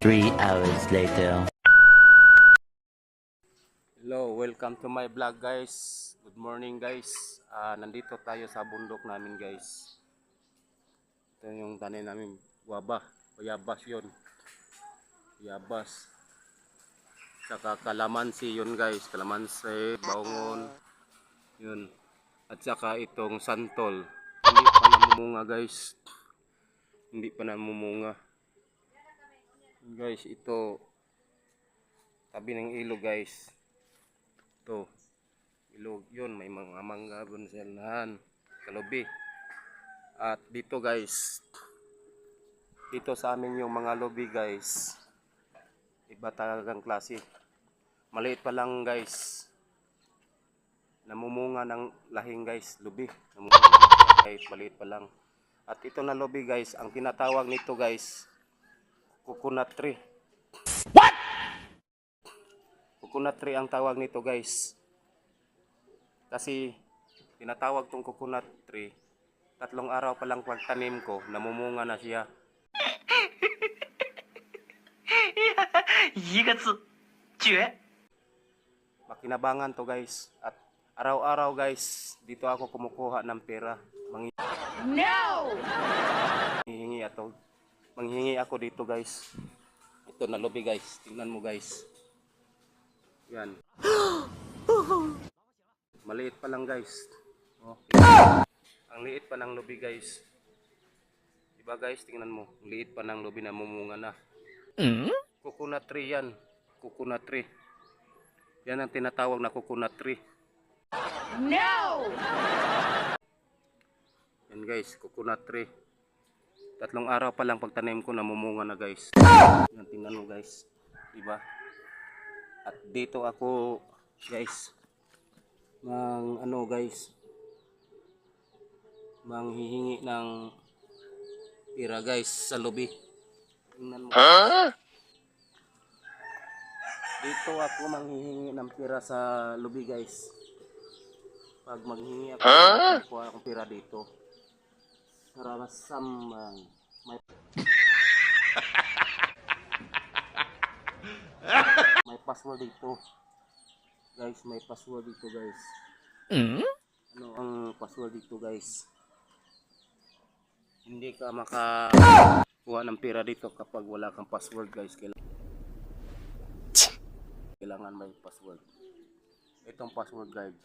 3 hours later. Hello, welcome to my vlog guys. Good morning guys. Nandito tayo sa bundok namin guys. Ito yung tanim namin, guava, bayabas yun. Bayabas. Saka kalamansi yun guys, kalamansi, baungon. Yun. At saka itong santol. Hindi pa namumunga guys. Hindi pa namumunga. Guys, ito tabi ng ilog guys. Ito, ilog yun, may mga mangga dun sa lahan, kalubi. At dito guys, dito sa amin yung mga lubi guys, iba talagang klase. Maliit pa lang guys, namumunga ng lahing guys, lubi. Namumunga kahit maliit pa lang. At ito na lubi guys, ang tinatawag nito guys, coconut tree. Coconut tree ang tawag nito guys. Kasi tinatawag tong coconut tree, 3 araw pa lang pagtanim ko, namumunga na siya. Makinabangan to guys. At araw-araw guys, dito ako kumukuha ng pera. Manghihingi ako dito guys. Ito na lobby guys, tingnan mo guys. Yan. Maliit pa lang guys. Oh. Ang liit pa ng lobby guys. Diba guys, tingnan mo. Ang liit pa ng lobby, namumunga na. Coconut tree yan. Coconut tree. Yan ang tinatawag na coconut tree. No! Yan guys, coconut tree. 3 araw pa lang pagtanim ko, namumunga na guys. Yan, tingnan mo guys. Diba? At dito ako guys, manghihingi ng pira guys sa lobby. Tingnan mo. Dito ako manghihingi ng pira sa lobby guys. Pag manghihingi ako, kuha akong pira dito. Para may password dito. Guys, may password dito guys. Ano ang password dito guys? Hindi ka makakuha ng pera dito kapag wala kang password guys. Kailangan may password. Itong password guys,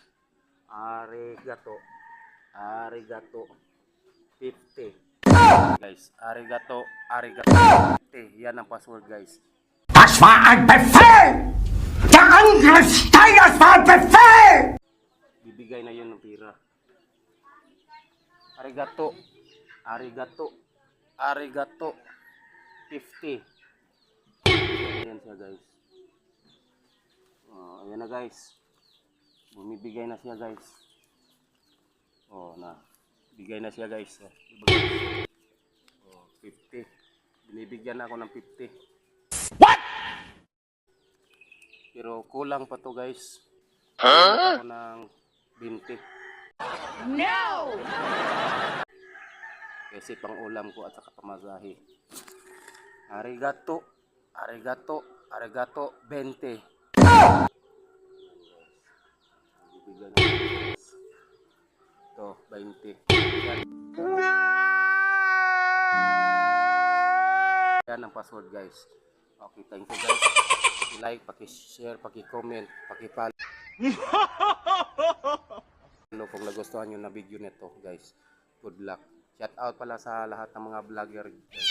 arigato 50 guys. Arigato 50. Yan ang password guys. Das war ein Befehl! Der Angriffsteil, das war ein Befehl! Bibigay na yun ng pira. Arigato 50. Ayan siya guys. Ayan na guys. Bumibigay na siya guys. Bigay na siya guys. 50. Binibigyan ako ng 50. What? Pero kulang pa to guys. Kulang ako ng 20. No! Kasi pang ulam ko at saka pamasahe. Arigato 20. Bibigyan na guys. Ito, 20. Yan ang password guys. Okay, thank you guys. Paki-like, paki-share, paki-comment, paki-follow. Kung nagustuhan nyo na video nito guys, good luck. Shout out pala sa lahat ng mga vlogger guys.